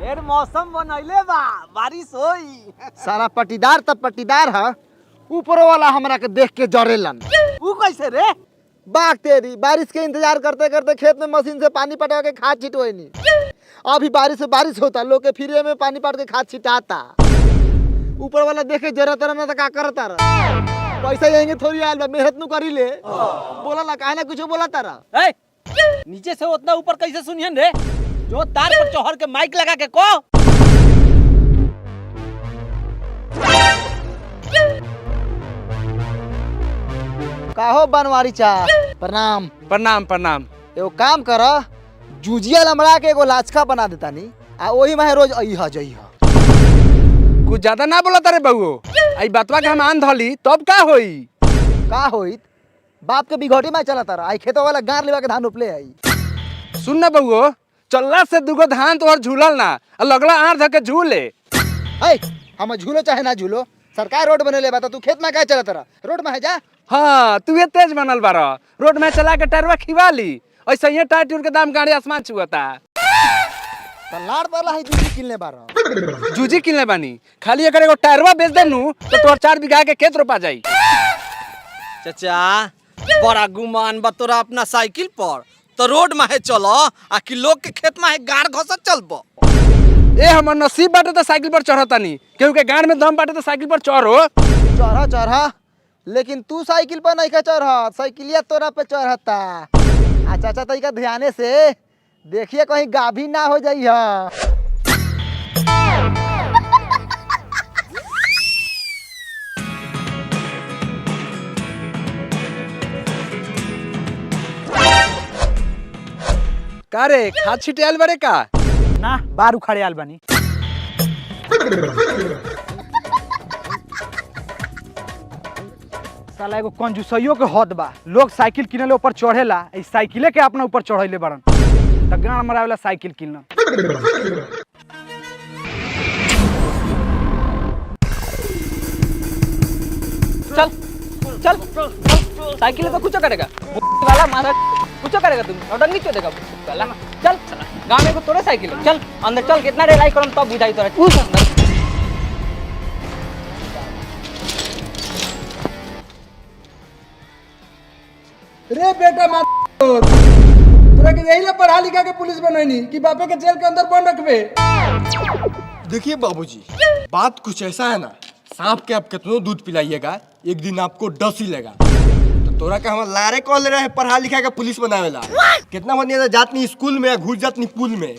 फिर मौसम बनैले बा, बारिश होई। सारा पट्टीदार तब पट्टीदार है, ऊपर वाला हमरा के देख के जरेलन। ऊ कैसे रे? बाग तेरी, बारिश के इंतजार करते करते खेत में मशीन से पानी पटा के खाद छिटोई नहीं। अभी बारिश होता, लोग के फ्री में पानी पट के खाद छिटाता। ऊपर वाला देखे जरूरत ना तो का करता रहा। पैसा यहीं थोड़ी आयल बा, मेहनत नु करी ले। बोला ला काहे ना कुछ बोला तारा। ए, नीचे से उतना ऊपर कैसे सुनियन रे? जो तार पर चढ़ के माइक लगा के को। काहो बनवारी चा, प्रणाम। प्रणाम प्रणाम। एगो काम कर, जुजिया लमड़ा के एगो लाचका बना देता नी, आ वही में रोज अइहा जइहा। कुछ ज्यादा ना बोला तारे बउओ, आई बतवा के हम आन धली तब का होई? का होइत? बाप के बिघटी में चला तारा, आई खेतों वाला गार लेवा के धान उपले आई। सुन ना बउओ, चलला से दुगो धान तोहर झूलल ना, आ लगला आर धके झूले। है, हम झूलो चाहे ना झूलो, सरकार रोड बनेले बा त तू खेत में का चला तारा? रोड में है जा। हाँ, तू ये तेज बनल बारा, रोड में चला के टरवा खिवा ली, ऐसे ही टायर टूर के दाम गाड़ी आसमान छुअता। लाड़ वाला है जूजी किनले बारा। जूजी किनले बानी, खाली अगर एगो टायरवा बेच देनु तो तोहर 4 बीघा के खेत रोपा जाई। चाचा, बड़ा गुमान बा तोरा अपना साइकिल पर। तो रोड में है चलो, आ कि लोग के खेत में है गाड़ घसत चलबो। ए हमर नसीब बाटे तो साइकिल पर चढ़तानी, केहू के गाड़ में दम बाटे तो साइकिल पर चढ़ो। चढ़ा चढ़ा, लेकिन तू साइकिल पर नहीं का चढ़ा, साइकिलिया तोरा पे चढ़ता। आ चाचा तरीका ध्याने से देखिए कहीं गाभी ना हो जाई है। का रे, खाद छिटे आयल बड़े का? ना, बार उखाड़े आल बानी। साला एगो कंजूसइयो के हद बा। लोग साइकिल किनले ऊपर चढ़ेला, ई साइकिले के अपना ऊपर चढ़ैले बड़न। त गाड़ मरावेला साइकिल किनना। चल चल, साइकिल तो कुछ करेगा वाला मारा, कुछ करेगा तुम और नहीं चलेगा साला। चल गांव में को तोरे साइकिल है। चल अंदर चल, कितना रेलाई करम तब बुझाई तोरा। उस अंदर रे बेटा मार, तोरा के यही ला पढ़ा लिखा के पुलिस बनैनी कि बापे के जेल के अंदर बंद रखबे। देखिए बाबूजी, बात कुछ ऐसा है ना, सांप के आप कितनो दूध पिलाइएगा, एक दिन आपको डस ही लेगा। तो तोरा के हम लारे कॉल रहे हैं पढ़ा लिखा के पुलिस बनावेला। कितना बढ़िया जातनी स्कूल में, घुस जातनी पुल में।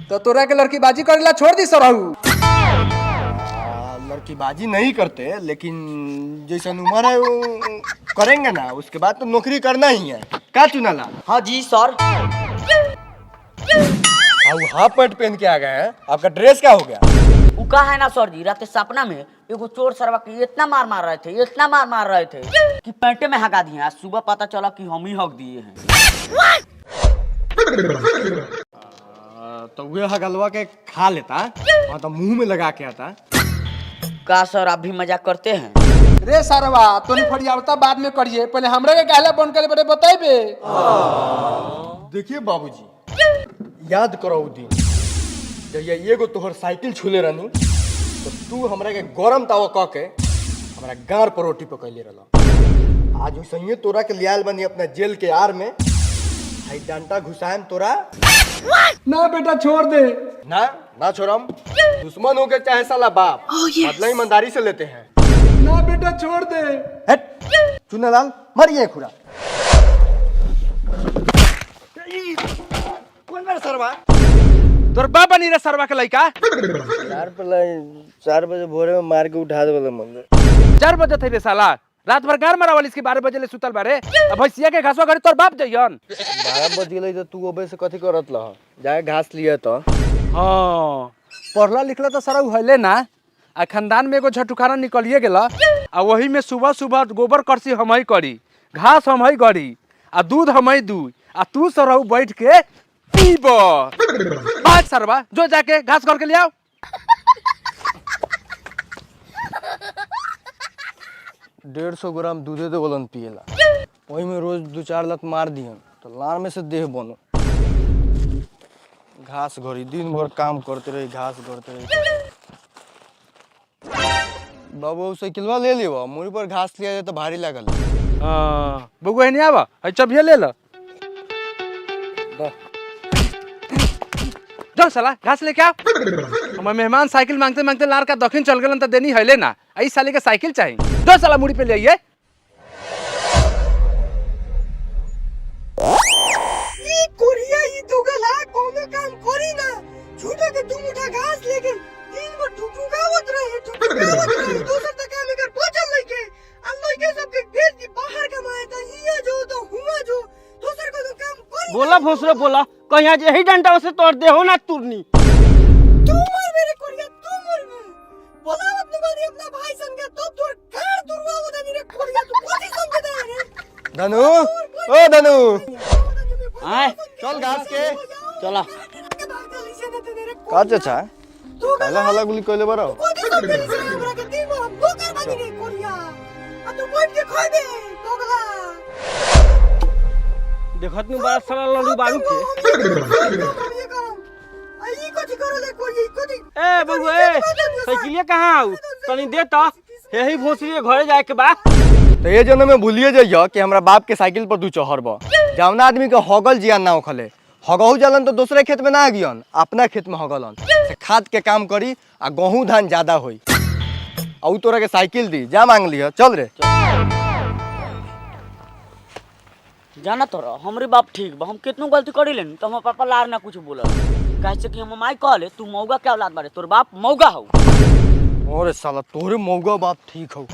तो तोरा के लड़कीबाजी करेला छोड़ दी सरहू। लड़कीबाजी नहीं करते, लेकिन जैसा उम्र है वो करेंगे ना, उसके बाद तो नौकरी करना ही है। क्या चुना ला? हाँ जी सर। हाफ पैंट पहन के आ गए हैं, आपका ड्रेस क्या हो गया? वो का है ना सर जी, रात सपना में एगो चोर सरवा के इतना मार रहे थे, इतना मार रहे थे कि पैंटे में हगा दिए। आज सुबह पता चला कि हम ही हक दिए हैं। तो वो हगलवा के खा लेता, हाँ तो मुंह में लगा के आता। का सर आप भी मजाक करते हैं? रे सरवा, तोनी फरियावता बाद में करिए, पहले हमरे के कहला बंद करे बड़े बताइबे। देखिए बाबूजी, याद करो उ दिन जब ये एगो तोहर साइकिल छूले रहनी, तो तू हमरा के गरम तावा कह के हमरा गार पर रोटी पकैले रहला। आज वैसे तोरा के लियाल बनी अपना जेल के आर में, हाई डंटा घुसाएम तोरा। ना बेटा छोड़ दे। ना छोड़म, दुश्मन हो के चाहे साला बाप, बदला ईमानदारी से लेते हैं। ना बेटा छोड़ दे। हट चुनालाल, मरिए खुरा। कौन मेरा सरवा? तोर बाप बनी रे सरवा के लइका। 4 बजे भोरे में मार के उठा देवला मंदिर। 4 बजे थे रे साला, रात भर गार मरावल, इसके 12 बजे ले सुतल बारे। अब भैंसिया के घासवा घरे तोर बाप जइयन। 12 बज गेलै तो तू ओबे से कथी करत लह? जाए घास लिए तो। हाँ, पढ़ला लिखला तो सारा उहले ना, आ खानदान में एगो झटुखाना निकलिए गेला, आ वही में सुबह सुबह गोबर करसी हमई करी, घास हमई गड़ी, आ दूध हमई दूध, आ तू सरहु बैठ के पीब। भाग सरवा, जो जाके घास कर के ले आओ। 150 ग्राम दूधे तो बोलन पिएला, वही में रोज 2-4 लत मार दिहन तो लार में से देह बनो। घास घोरी दिन भर काम करते रही घास करते रही। बाबू साइकिलवा ले लियो मुड़ी पर घास लिया जाए तो भारी लगल। बबू है नहीं आवा चबिया ले लो जो साला घास लेके आओ। हमारे मेहमान साइकिल मांगते मांगते लार का दक्षिण चल गए तो देनी है लेना आई साले के साइकिल चाहिए जो साला मुड़ी पे ले आइए। कोरिया ई तो गला कोनो काम करी ना झूठे के तुम उठा घास लेके दिन भर ठुठुकावत रहे दूसर तक काम कर पहुंचल लइके लइके सबके भेज दी बाहर कमाए त हिया जो तो हुआ जो दूसर को तो काम करी। बोला भोसरे बोला कहीं आज यही डंडा से तोड़ दे हो ना तुरनी तू मर मेरे कोरिया तू मर बोलावत तुम्हारी अपना भाई संगे तो तोर घर दुर्वा होता रे कोरिया तू कोसी संगे दे रे धनु ओ धनु आए चल घास के चला का चाचा काला हला गुली कइले बारो देखत नु बड़ा सारा लड्डू बारू के ए बबू ए साइकिलिया कहां आऊ तनी दे त यही भोसरी घरे जाए के बा। तो ये जन्म में भूलिए जाइयो कि हमरा बाप के साइकिल पर तू चढ़ब जवना आदमी के हगल जिया ना खले हगहू जलन तो दूसरे खेत में ना गियन अपना खेत में हगलन से खाद के काम करी आ गेहूं धान ज्यादा होई आ उ तोरा के साइकिल दी जा मांग लियो चल रे। जाना तोरा हमरे बाप ठीक बा हम कितनो गलती करी लेनी तो हमर पापा लार ना कुछ बोलल काहे से कि हम माई कहले तू मौगा के औलाद बारे तोर बाप मौगा हौ। अरे साला तोरे मौगा बाप ठीक हो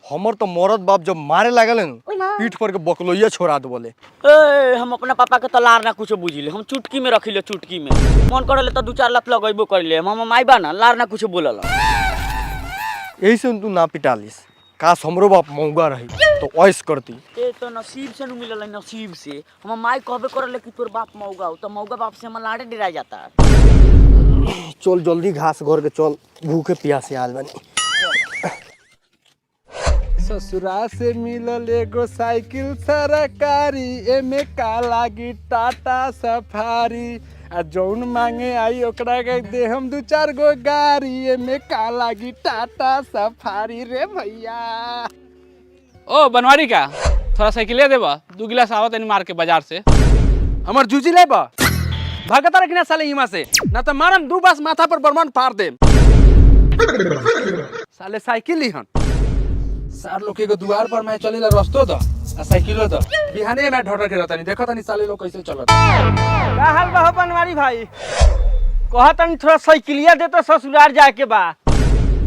हमर तो मरद बाप जब मारे लागल न पीठ पर के बकलोइया छोड़ा दे बोले। ए हम अपना पापा के तो लार ना कुछ बुझिले हम चुटकी में रखिले चुटकी में मन करले तो 2-4 लाख लगैबो करले हम माई बा ना लार ना कुछ बोलल। यही से तू ना पिटालिस काश हमरो बाप मौगा रही तो ऐस करती। ए तो नसीब से न मिलल नसीब से हम माई कहबे करले कि तोर बाप मौगा हो तो मौगा बाप से हम लाड़े डिरा जाता। चल जल्दी घास घर के चल भूखे प्यासे आल बनी। ससुरा से मिलल एगो साइकिल सरकारी एमे का लागी टाटा सफारी आ जौन मांगे आई ओकरा के दे हम 2-4 गो गाड़ी एमे का लागी टाटा सफारी रे भैया। ओ बनवारी का थोड़ा साइकिले देबा 2 गिलास आवत नहीं मार के बाजार से हमर जूजी लेबा भागता रखना साले इमा से ना तो मारम 2 बास माथा पर बरमान फाड़ दे साले साइकिल लिहन 4 लोग के दुआर पर मैं चलेला रस्तो द आ साइकिलो द बिहाने में ढोटर के रहता नहीं देखो तनी साले लोग कैसे चलत का हाल बा हो बनवारी भाई कहत तनी थोड़ा साइकिलिया दे तो ससुराल जाए के बा।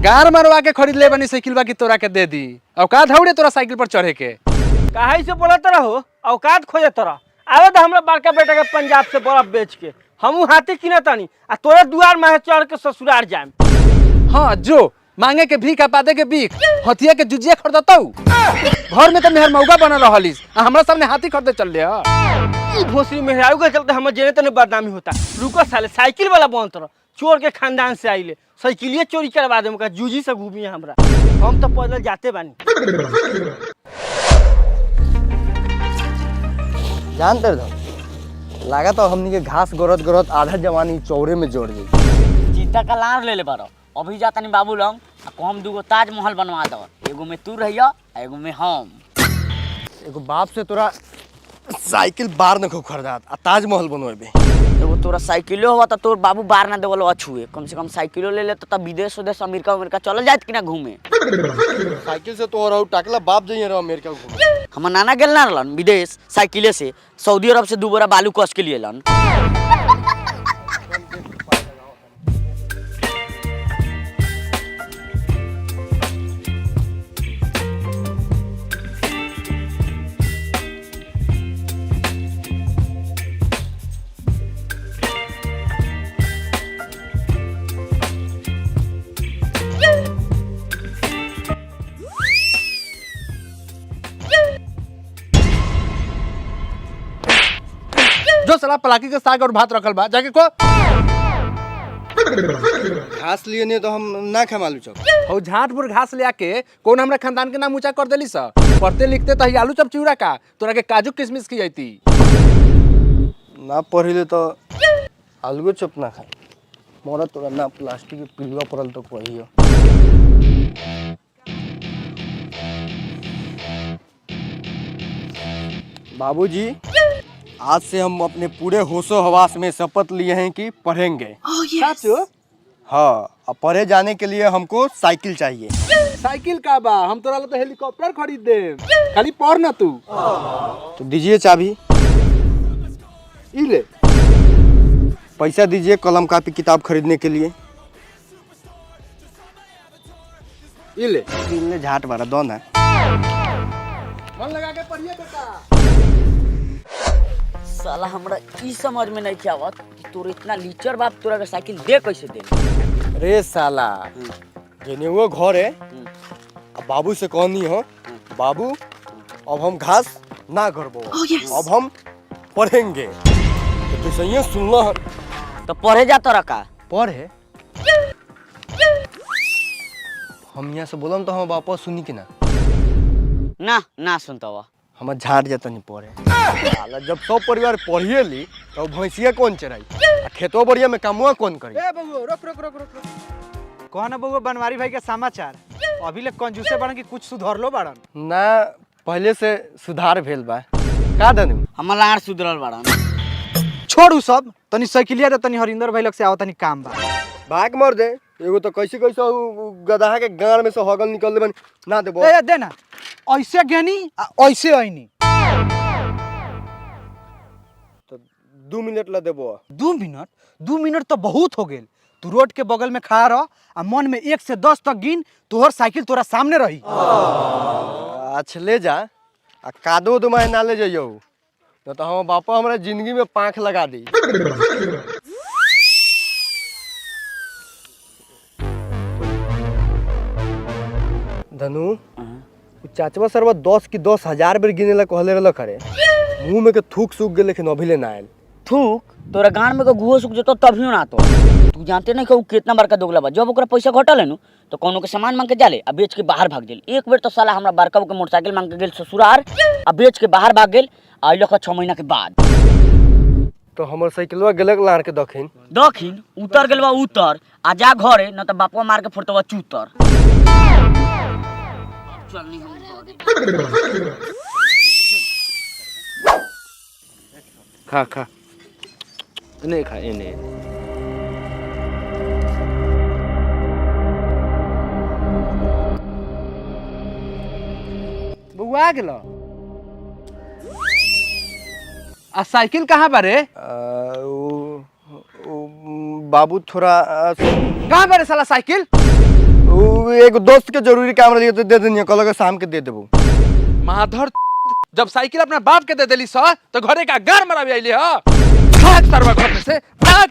गार मरवा के खरीद ले बनी साइकिल बाकी तोरा के दे दी औकात हौड़े तोरा साइकिल पर चढ़े के काहे से बोलत रहो औकात खोजे तोरा आवे तो हमरा बड़का बेटा के पंजाब से बर्फ बेच के हमहू हाथी किने तनी आ तोरे दुआर में चढ़ के ससुराल जाएम। हां जो मांगे के भीख पादे के भीख हथिया के जुजिया खरीदतौ घर में तो मेहर मौगा बना रहलिस आ हमरा सामने हाथी खरीदे चल ले ई भोसरी मेहरारू के चलते हम जेने तने बदनामी होता। रुको साले साइकिल वाला बनत रह चोर के खानदान से आइले साइकिलिए चोरी करवा दे का जूजी से घूमी हमरा हम तो पैदल जाते बानी। जानते रहो लगा तो हमनी के घास गरत गरत आधा जवानी चौरे में जोड़ दी। चिंता का लार ले बारो अभी जाता नहीं बाबू लंग हम 2 गो ताजमहल बनवा दो एगो में तू रहिया एगो में हम। एगो बाप से तोरा साइकिल बार न खो खरीदात आ ताजमहल बनवेबे एगो तोरा साइकिलो हुआ तो तोर बाबू बार ना देवल अछुए कम से कम साइकिलो ले ले तो तब विदेश उदेश अमेरिका चल जात कि ना घूमे। साइकिल से तो और टाकला बाप जाइए रहो अमेरिका घूमे। हमर नाना गेल ना रहलन विदेश साइकिले से सऊदी अरब से 2 बोरा बालू कस के लिए लन। जो साला पलाकी के साग और भात रखल बा जाके को घास लिए नहीं तो हम ना खा मालू चौक और झाटपुर घास ले आके कौन हमरा खानदान के नाम ऊंचा कर देली सा पढ़ते लिखते तो आलू चप चिवड़ा का तोरा के काजू किशमिश की जाती ना पढ़िले तो अलगो चुप ना खाई मोरा तोरा ना प्लास्टिक के पिलवा पड़ल तो कहियो। बाबूजी, आज से हम अपने पूरे होशो हवास में शपथ लिए हैं कि पढ़ेंगे। हाँ, अब पढ़े जाने के लिए हमको साइकिल चाहिए। साइकिल का बा, हम तोरा ला तो हेलीकॉप्टर खरीद दे, खाली पढ़ ना तू। तो दीजिए चाबी। ई ले। पैसा दीजिए कलम कापी किताब खरीदने के लिए। ई ले। इनने झाट मारा दो ना। मन लगा के पढ़िए बेटा। साला हमरा ई समझ में नहीं आवत कि तोर इतना लीचर बाप तोरा के साइकिल दे कैसे दे। अरे साला, जेने वो घर है, अब बाबू से कहनी हो, बाबू अब हम घास ना करबो, अब हम पढ़ेंगे। तो तू सही सुनना है। तो पढ़े जा तोरा का। पढ़े हम यहाँ से बोलम तो हम बापा सुनी कि ना। ना सुनता हुआ हम झाड़ जाता नहीं पढ़े। साला जब सब परिवार पढ़िए ली तो भैंसिया कौन चराई, आ खेतो बढ़िया में कामुआ कौन करी। ए बबुआ रुक। कौन है बबुआ बनवारी भाई के समाचार? अभी ले कंजूसे बड़न कि कुछ सुधर लो बड़न? ना पहले से सुधार भेल बा का धनु। हमार लाड़ सुधरल बाड़न। छोड़ू सब, तनी साइकिलिया दे, तनी हरिंदर भाई लग से आओ, तनी काम बा। भाग मर दे एगो तो कैसे गदहा के गाड़ में से हगल निकल दे ना देबो। ए दे ना, ऐसे गेनी ऐसे आईनी। तो 2 मिनट ला देबो। 2 मिनट तो बहुत हो गेल। तू रोड के बगल में खड़ा रह आ मन में 1 से 10 तक गिन, तोहर साइकिल तोरा सामने रही। अच्छा ले जा, आ कादो तो मैं ना ले जाइयो, न तो हम बापा हमारा जिंदगी में पांख लगा दी। धनु, चाचवा सरवा 10 की 10,000 बेर गिने ला कहले रहल खरे, मुंह में के थूक सूख गेल लेकिन अभी ले ना आयल। थूक तोरा गांड में के गुहो सुख जतो तभी ना तो। तू जानते नहीं कहू कितना बड़का दोगला बा। जब ओकरा पैसा घटल है नु तो कोनो के सामान मांग के जाले आ बेच के बाहर भाग गेल। एक बेर तो साला हमरा बड़का के मोटरसाइकिल मांग के गेल ससुरार आ बेच के बाहर भाग गेल। आइलो का 6 महीना के बाद तो हमर साइकिलवा गेलक लाड़ के दखिन उतर गेल बा उतर आ जा घरे न तो बापवा मार के फोड़तवा चूतर। चल नहीं हम खा इन्हें खा इन्हें। बउआ आ गेलो। आ साइकिल कहाँ बारे? बाबू थोड़ा कहाँ बारे साला साइकिल? एक दोस्त के जरूरी काम रही तो दे देनी, कल शाम के दे देबो। माधर जब साइकिल अपना बाप के दे देली सा तो घरे का गार मरावे आइले ह। भाग सरवा घर में से, भाग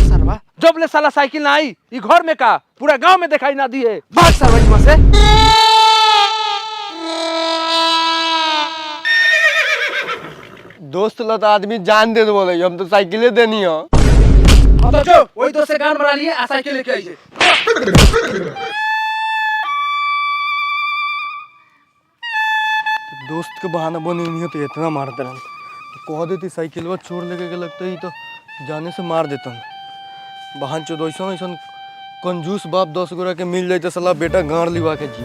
सरवा। जब ले साला साइकिल ना आई ई घर में का पूरा गांव में दिखाई ना दिए। भाग सरवा यहाँ से। दोस्त ला तो आदमी जान दे बोले, हम तो साइकिले देनी हो। तो जो वही दोस्त से गान मरा लिए आ साइकिल लेके आई है। दोस्त के बहाना बने नहीं हो तो इतना मारते रह। कह देती साइकिलवा चोर लेके के लगता ही तो जाने से मार देता। बहन चोद ऐसा कंजूस बाप 10 गोरा के मिल जाए तो साला बेटा गाड़ लिवा के जी।